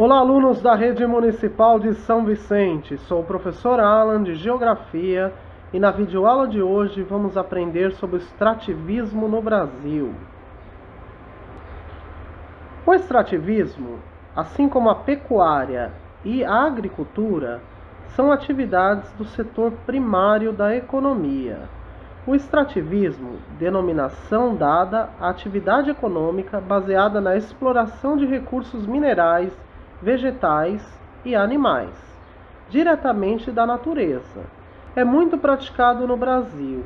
Olá, alunos da Rede Municipal de São Vicente. Sou o professor Alan, de Geografia, e na videoaula de hoje vamos aprender sobre o extrativismo no Brasil. O extrativismo, assim como a pecuária e a agricultura, são atividades do setor primário da economia. O extrativismo, denominação dada à atividade econômica baseada na exploração de recursos minerais, vegetais e animais, diretamente da natureza. É muito praticado no Brasil,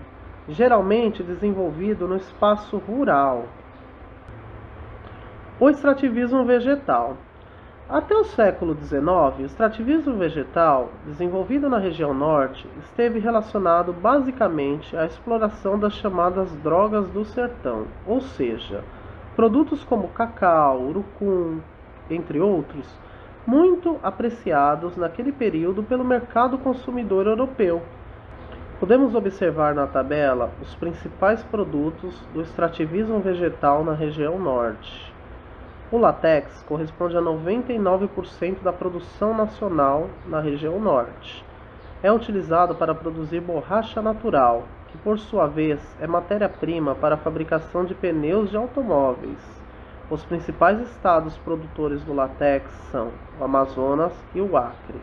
geralmente desenvolvido no espaço rural. O extrativismo vegetal. Até o século XIX, o extrativismo vegetal, desenvolvido na região norte, esteve relacionado basicamente à exploração das chamadas drogas do sertão, ou seja, produtos como cacau, urucum, entre outros, muito apreciados naquele período pelo mercado consumidor europeu. Podemos observar na tabela os principais produtos do extrativismo vegetal na região norte. O látex corresponde a 99% da produção nacional na região norte. É utilizado para produzir borracha natural, que por sua vez é matéria-prima para a fabricação de pneus de automóveis. Os principais estados produtores do látex são o Amazonas e o Acre.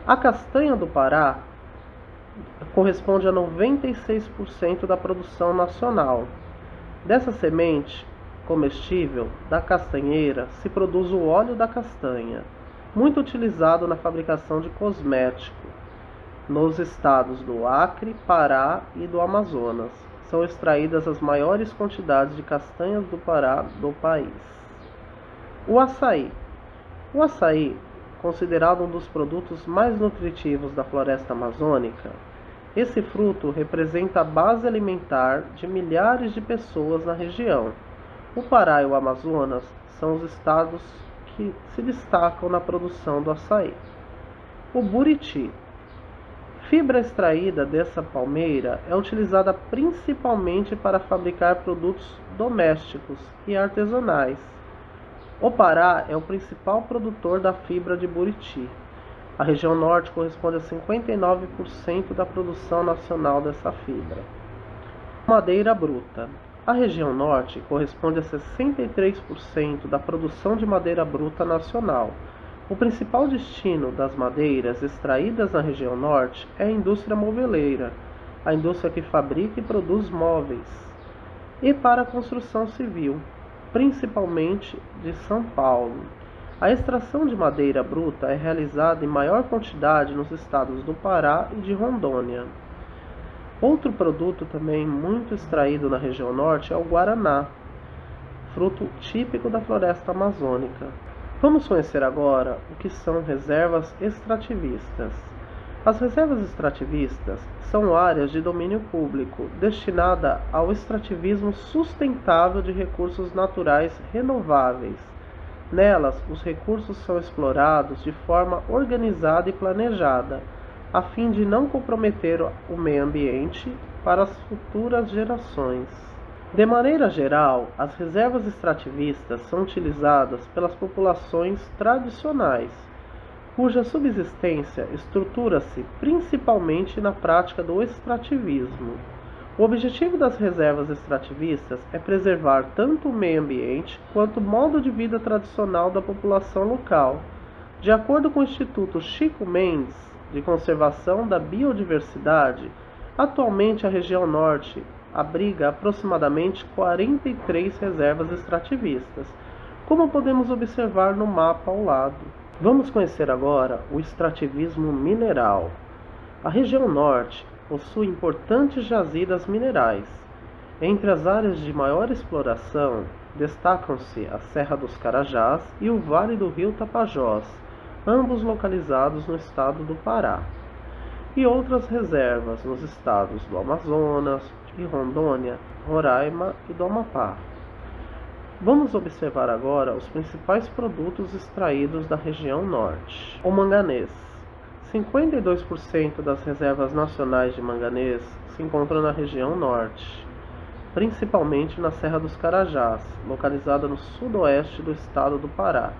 A castanha do Pará corresponde a 96% da produção nacional. Dessa semente comestível da castanheira se produz o óleo da castanha, muito utilizado na fabricação de cosmético. Nos estados do Acre, Pará e do Amazonas são extraídas as maiores quantidades de castanhas do Pará do país. O açaí. O açaí, considerado um dos produtos mais nutritivos da floresta amazônica, esse fruto representa a base alimentar de milhares de pessoas na região. O Pará e o Amazonas são os estados que se destacam na produção do açaí. O buriti. Fibra extraída dessa palmeira é utilizada principalmente para fabricar produtos domésticos e artesanais. O Pará é o principal produtor da fibra de buriti. A região norte corresponde a 59% da produção nacional dessa fibra. Madeira bruta. A região norte corresponde a 63% da produção de madeira bruta nacional. O principal destino das madeiras extraídas na região norte é a indústria moveleira, a indústria que fabrica e produz móveis, e para a construção civil, principalmente de São Paulo. A extração de madeira bruta é realizada em maior quantidade nos estados do Pará e de Rondônia. Outro produto também muito extraído na região norte é o guaraná, fruto típico da floresta amazônica. Vamos conhecer agora o que são reservas extrativistas. As reservas extrativistas são áreas de domínio público destinadas ao extrativismo sustentável de recursos naturais renováveis. Nelas, os recursos são explorados de forma organizada e planejada, a fim de não comprometer o meio ambiente para as futuras gerações. De maneira geral, as reservas extrativistas são utilizadas pelas populações tradicionais, cuja subsistência estrutura-se principalmente na prática do extrativismo. O objetivo das reservas extrativistas é preservar tanto o meio ambiente quanto o modo de vida tradicional da população local. De acordo com o Instituto Chico Mendes de Conservação da Biodiversidade, atualmente a região norte abriga aproximadamente 43 reservas extrativistas, como podemos observar no mapa ao lado. Vamos conhecer agora o extrativismo mineral. A região norte possui importantes jazidas minerais. Entre as áreas de maior exploração, destacam-se a Serra dos Carajás e o Vale do Rio Tapajós, ambos localizados no estado do Pará, e outras reservas nos estados do Amazonas, de Rondônia, Roraima e do Amapá. Vamos observar agora os principais produtos extraídos da região norte. O manganês. 52% das reservas nacionais de manganês se encontram na região norte, principalmente na Serra dos Carajás, localizada no sudoeste do estado do Pará.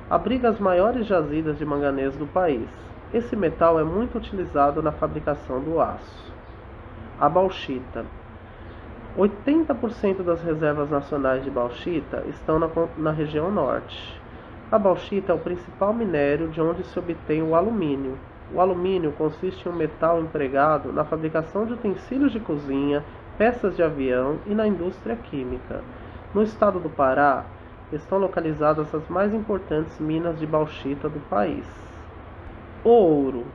abriga as maiores jazidas de manganês do país. Esse metal é muito utilizado na fabricação do aço. A bauxita. 80% das reservas nacionais de bauxita estão na região norte. A bauxita é o principal minério de onde se obtém o alumínio. O alumínio consiste em um metal empregado na fabricação de utensílios de cozinha, peças de avião e na indústria química. No estado do Pará, estão localizadas as mais importantes minas de bauxita do país. O ouro.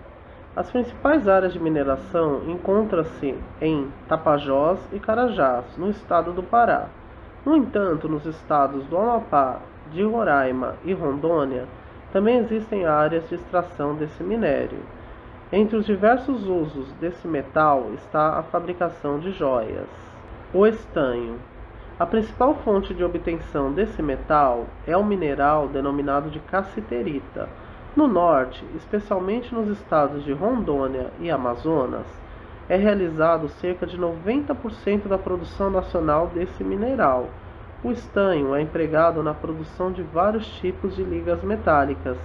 As principais áreas de mineração encontram-se em Tapajós e Carajás, no estado do Pará. No entanto, nos estados do Amapá, de Roraima e Rondônia, também existem áreas de extração desse minério. Entre os diversos usos desse metal está a fabricação de joias. O estanho. A principal fonte de obtenção desse metal é o mineral denominado de cassiterita. No norte, especialmente nos estados de Rondônia e Amazonas, é realizado cerca de 90% da produção nacional desse mineral. O estanho é empregado na produção de vários tipos de ligas metálicas,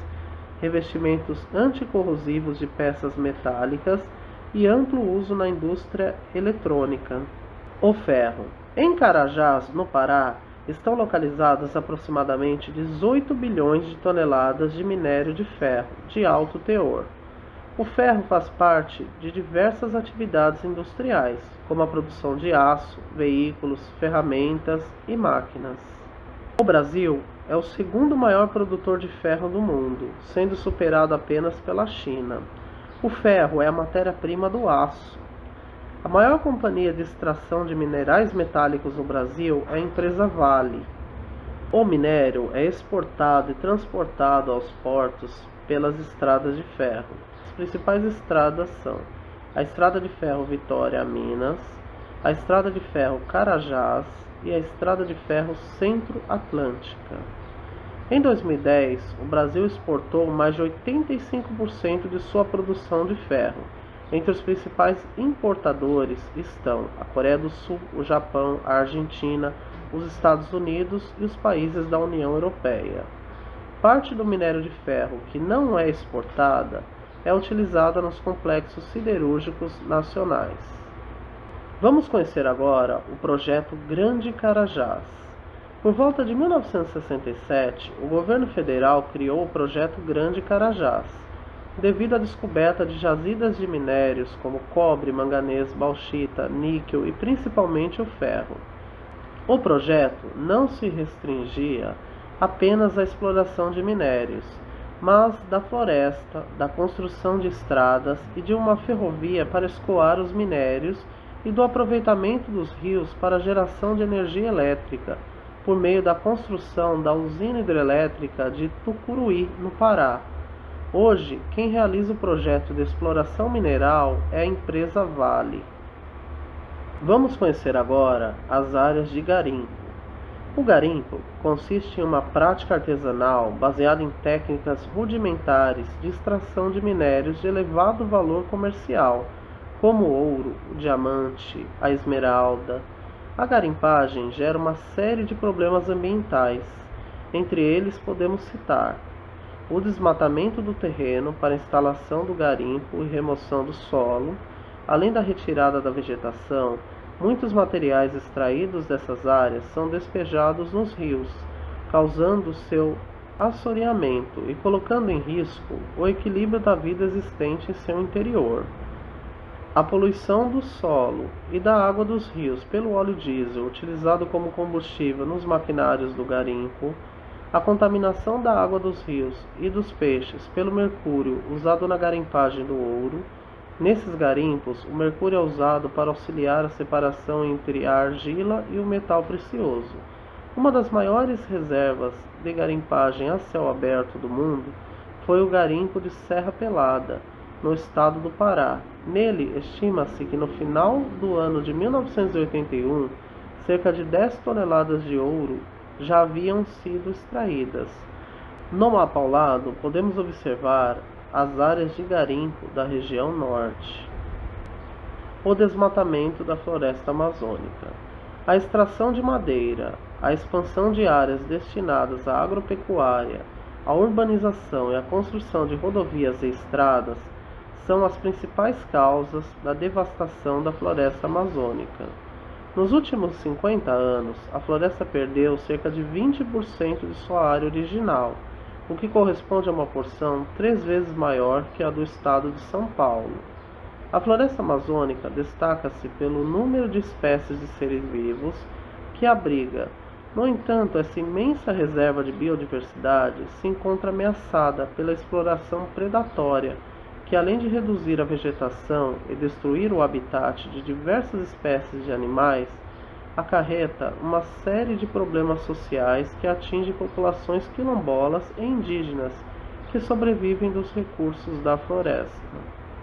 revestimentos anticorrosivos de peças metálicas e amplo uso na indústria eletrônica. O ferro. Em Carajás, no Pará, estão localizadas aproximadamente 18 bilhões de toneladas de minério de ferro de alto teor. O ferro faz parte de diversas atividades industriais, como a produção de aço, veículos, ferramentas e máquinas. O Brasil é o segundo maior produtor de ferro do mundo, sendo superado apenas pela China. O ferro é a matéria-prima do aço. A maior companhia de extração de minerais metálicos no Brasil é a empresa Vale. O minério é exportado e transportado aos portos pelas estradas de ferro. As principais estradas são a Estrada de Ferro Vitória a Minas, a Estrada de Ferro Carajás e a Estrada de Ferro Centro-Atlântica. Em 2010, o Brasil exportou mais de 85% de sua produção de ferro. Entre os principais importadores estão a Coreia do Sul, o Japão, a Argentina, os Estados Unidos e os países da União Europeia. Parte do minério de ferro que não é exportada é utilizada nos complexos siderúrgicos nacionais. Vamos conhecer agora o projeto Grande Carajás. Por volta de 1967, o governo federal criou o projeto Grande Carajás, devido à descoberta de jazidas de minérios como cobre, manganês, bauxita, níquel e principalmente o ferro. O projeto não se restringia apenas à exploração de minérios, mas da floresta, da construção de estradas e de uma ferrovia para escoar os minérios e do aproveitamento dos rios para a geração de energia elétrica, por meio da construção da usina hidrelétrica de Tucuruí, no Pará. Hoje, quem realiza o projeto de exploração mineral é a empresa Vale. Vamos conhecer agora as áreas de garimpo. O garimpo consiste em uma prática artesanal baseada em técnicas rudimentares de extração de minérios de elevado valor comercial, como o ouro, o diamante, a esmeralda. A garimpagem gera uma série de problemas ambientais. Entre eles podemos citar o desmatamento do terreno para instalação do garimpo e remoção do solo. Além da retirada da vegetação, muitos materiais extraídos dessas áreas são despejados nos rios, causando seu assoreamento e colocando em risco o equilíbrio da vida existente em seu interior. A poluição do solo e da água dos rios pelo óleo diesel utilizado como combustível nos maquinários do garimpo, a contaminação da água dos rios e dos peixes pelo mercúrio usado na garimpagem do ouro. Nesses garimpos, o mercúrio é usado para auxiliar a separação entre a argila e o metal precioso. Uma das maiores reservas de garimpagem a céu aberto do mundo foi o garimpo de Serra Pelada, no estado do Pará. Nele, estima-se que no final do ano de 1981, cerca de 10 toneladas de ouro já haviam sido extraídas. No mapa ao lado, podemos observar as áreas de garimpo da região norte. O desmatamento da floresta amazônica. A extração de madeira, a expansão de áreas destinadas à agropecuária a urbanização e a construção de rodovias e estradas são as principais causas da devastação da floresta amazônica. Nos últimos 50 anos, a floresta perdeu cerca de 20% de sua área original, o que corresponde a uma porção 3 vezes maior que a do estado de São Paulo. A floresta amazônica destaca-se pelo número de espécies de seres vivos que abriga. No entanto, essa imensa reserva de biodiversidade se encontra ameaçada pela exploração predatória, que além de reduzir a vegetação e destruir o habitat de diversas espécies de animais, acarreta uma série de problemas sociais que atingem populações quilombolas e indígenas que sobrevivem dos recursos da floresta.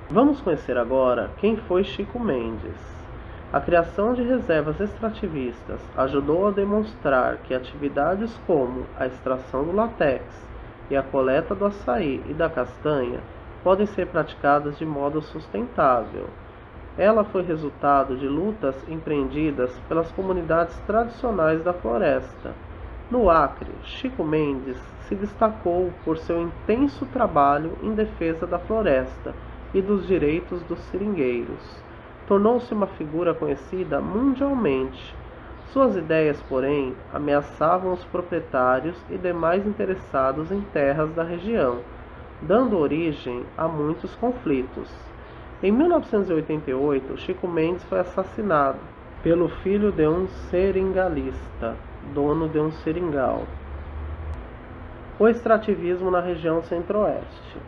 Vamos conhecer agora quem foi Chico Mendes. A criação de reservas extrativistas ajudou a demonstrar que atividades como a extração do látex e a coleta do açaí e da castanha podem ser praticadas de modo sustentável. Ela foi resultado de lutas empreendidas pelas comunidades tradicionais da floresta. No Acre, Chico Mendes se destacou por seu intenso trabalho em defesa da floresta e dos direitos dos seringueiros. Tornou-se uma figura conhecida mundialmente. Suas ideias, porém, ameaçavam os proprietários e demais interessados em terras da região, dando origem a muitos conflitos. Em 1988, Chico Mendes foi assassinado pelo filho de um seringalista, dono de um seringal. O extrativismo na região centro-oeste.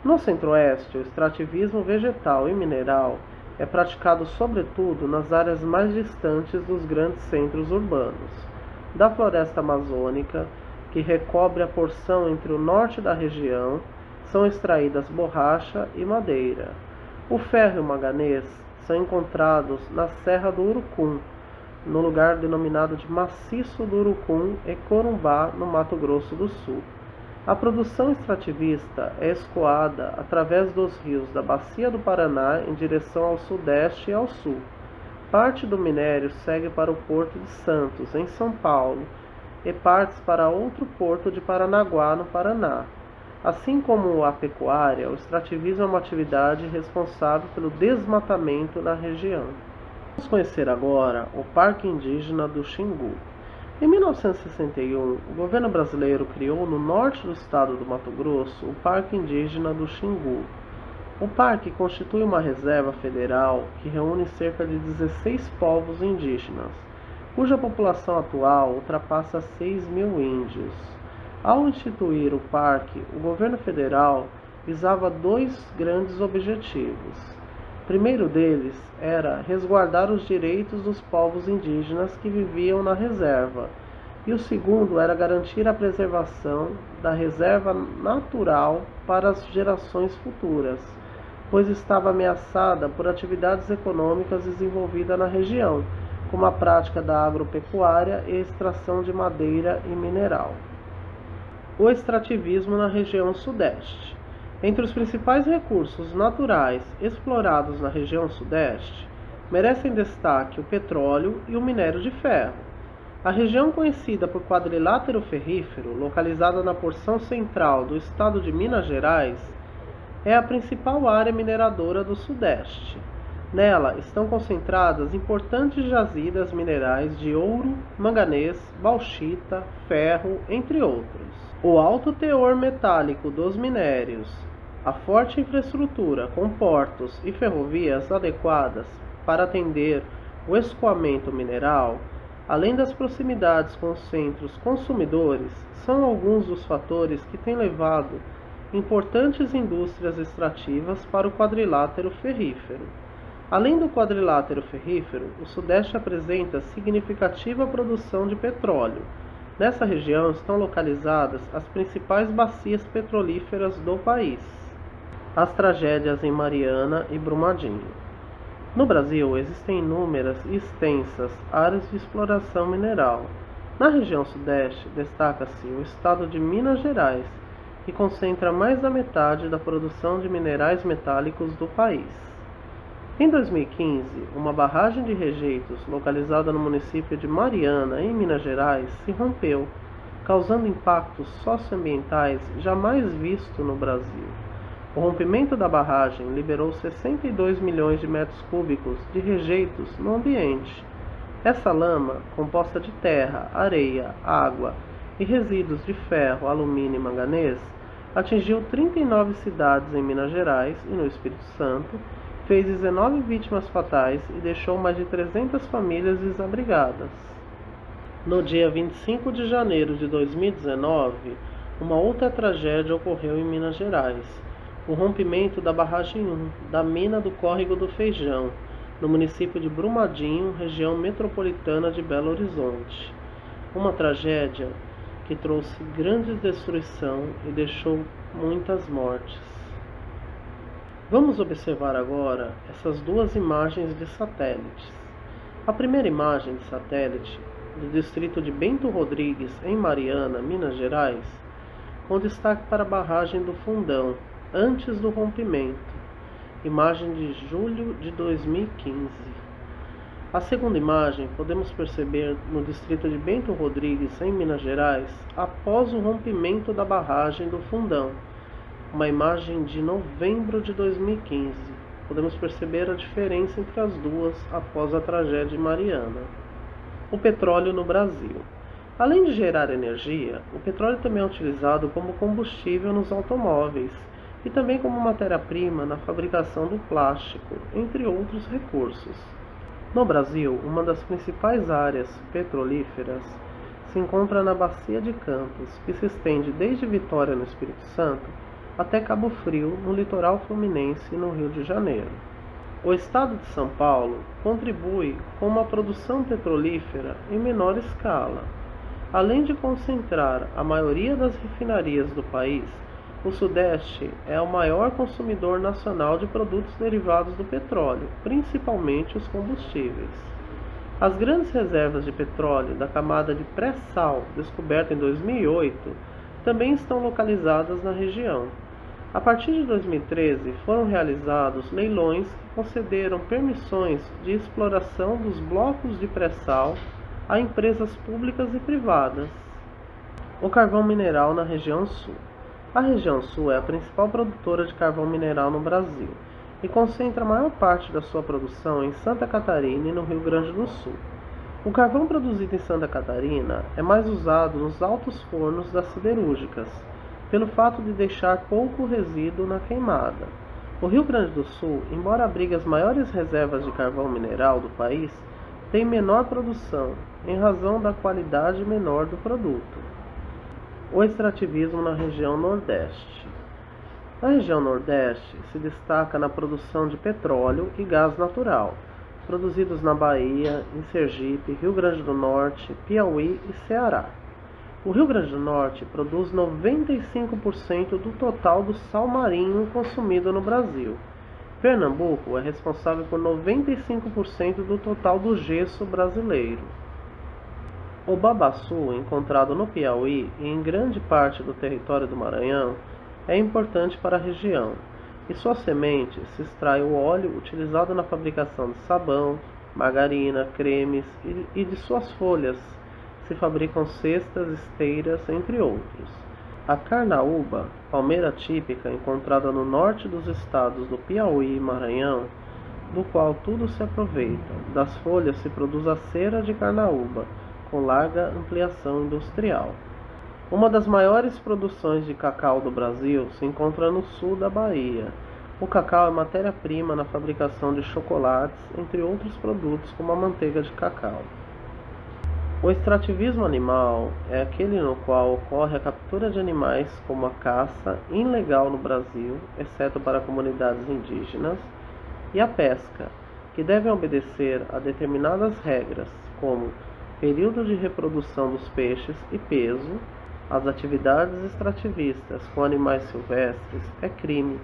No centro-oeste, o extrativismo vegetal e mineral é praticado sobretudo nas áreas mais distantes dos grandes centros urbanos. Da floresta amazônica, que recobre a porção entre o norte da região, são extraídas borracha e madeira. O ferro e o manganês são encontrados na Serra do Urucum, no lugar denominado de Maciço do Urucum e Corumbá, no Mato Grosso do Sul. A produção extrativista é escoada através dos rios da Bacia do Paraná em direção ao sudeste e ao sul. Parte do minério segue para o Porto de Santos, em São Paulo, e partes para outro porto de Paranaguá, no Paraná. Assim como a pecuária, o extrativismo é uma atividade responsável pelo desmatamento na região. Vamos conhecer agora o Parque Indígena do Xingu. Em 1961, o governo brasileiro criou no norte do estado do Mato Grosso o Parque Indígena do Xingu. O parque constitui uma reserva federal que reúne cerca de 16 povos indígenas, cuja população atual ultrapassa 6.000 índios. Ao instituir o parque, o governo federal visava 2 grandes objetivos. O primeiro deles era resguardar os direitos dos povos indígenas que viviam na reserva, e o segundo era garantir a preservação da reserva natural para as gerações futuras, pois estava ameaçada por atividades econômicas desenvolvidas na região, como a prática da agropecuária e extração de madeira e mineral. O extrativismo na região sudeste. Entre os principais recursos naturais explorados na região sudeste, merecem destaque o petróleo e o minério de ferro. A região conhecida por quadrilátero ferrífero, localizada na porção central do estado de Minas Gerais, é a principal área mineradora do sudeste. Nela estão concentradas importantes jazidas minerais de ouro, manganês, bauxita, ferro, entre outros. O alto teor metálico dos minérios, a forte infraestrutura com portos e ferrovias adequadas para atender o escoamento mineral, além das proximidades com os centros consumidores, são alguns dos fatores que têm levado importantes indústrias extrativas para o quadrilátero ferrífero. Além do quadrilátero ferrífero, o Sudeste apresenta significativa produção de petróleo. Nessa região estão localizadas as principais bacias petrolíferas do país. As tragédias em Mariana e Brumadinho. No Brasil, existem inúmeras e extensas áreas de exploração mineral. Na região Sudeste, destaca-se o estado de Minas Gerais, que concentra mais da metade da produção de minerais metálicos do país. Em 2015, uma barragem de rejeitos localizada no município de Mariana, em Minas Gerais, se rompeu, causando impactos socioambientais jamais vistos no Brasil. O rompimento da barragem liberou 62 milhões de metros cúbicos de rejeitos no ambiente. Essa lama, composta de terra, areia, água e resíduos de ferro, alumínio e manganês, atingiu 39 cidades em Minas Gerais e no Espírito Santo, fez 19 vítimas fatais e deixou mais de 300 famílias desabrigadas. No dia 25 de janeiro de 2019, uma outra tragédia ocorreu em Minas Gerais: o rompimento da barragem 1 da mina do Córrego do Feijão, no município de Brumadinho, região metropolitana de Belo Horizonte. Uma tragédia que trouxe grande destruição e deixou muitas mortes. Vamos observar agora essas duas imagens de satélites. A primeira imagem de satélite do distrito de Bento Rodrigues, em Mariana, Minas Gerais, com destaque para a barragem do Fundão, antes do rompimento. Imagem de julho de 2015. A segunda imagem podemos perceber no distrito de Bento Rodrigues, em Minas Gerais, após o rompimento da barragem do Fundão. Uma imagem de novembro de 2015. Podemos perceber a diferença entre as duas após a tragédia de Mariana. O petróleo no Brasil. Além de gerar energia, o petróleo também é utilizado como combustível nos automóveis e também como matéria-prima na fabricação do plástico, entre outros recursos. No Brasil, uma das principais áreas petrolíferas se encontra na Bacia de Campos, que se estende desde Vitória, no Espírito Santo, até Cabo Frio, no litoral fluminense, no Rio de Janeiro. O estado de São Paulo contribui com uma produção petrolífera em menor escala. Além de concentrar a maioria das refinarias do país, o Sudeste é o maior consumidor nacional de produtos derivados do petróleo, principalmente os combustíveis. As grandes reservas de petróleo da camada de pré-sal, descoberta em 2008, também estão localizadas na região. A partir de 2013, foram realizados leilões que concederam permissões de exploração dos blocos de pré-sal a empresas públicas e privadas. O carvão mineral na região sul. A região sul é a principal produtora de carvão mineral no Brasil e concentra a maior parte da sua produção em Santa Catarina e no Rio Grande do Sul. O carvão produzido em Santa Catarina é mais usado nos altos fornos das siderúrgicas, pelo fato de deixar pouco resíduo na queimada. O Rio Grande do Sul, embora abrigue as maiores reservas de carvão mineral do país, tem menor produção, em razão da qualidade menor do produto. O extrativismo na região Nordeste. A região Nordeste se destaca na produção de petróleo e gás natural, produzidos na Bahia, em Sergipe, Rio Grande do Norte, Piauí e Ceará. O Rio Grande do Norte produz 95% do total do sal marinho consumido no Brasil. Pernambuco é responsável por 95% do total do gesso brasileiro. O babaçu, encontrado no Piauí e em grande parte do território do Maranhão, é importante para a região, e sua semente se extrai o óleo utilizado na fabricação de sabão, margarina, cremes e de suas folhas se fabricam cestas, esteiras, entre outros. A carnaúba, palmeira típica encontrada no norte dos estados do Piauí e Maranhão, do qual tudo se aproveita. Das folhas se produz a cera de carnaúba, com larga ampliação industrial. Uma das maiores produções de cacau do Brasil se encontra no sul da Bahia. O cacau é matéria-prima na fabricação de chocolates, entre outros produtos como a manteiga de cacau. O extrativismo animal é aquele no qual ocorre a captura de animais como a caça, ilegal no Brasil, exceto para comunidades indígenas, e a pesca, que devem obedecer a determinadas regras, como período de reprodução dos peixes e peso. As atividades extrativistas com animais silvestres é crime,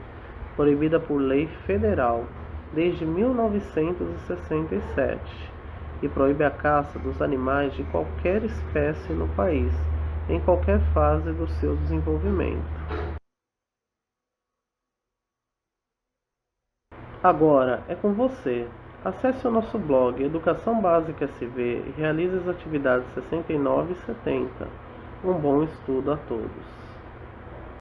proibida por lei federal desde 1967, e proíbe a caça dos animais de qualquer espécie no país, em qualquer fase do seu desenvolvimento. Agora é com você. Acesse o nosso blog Educação Básica SV e realize as atividades 69 e 70. Um bom estudo a todos.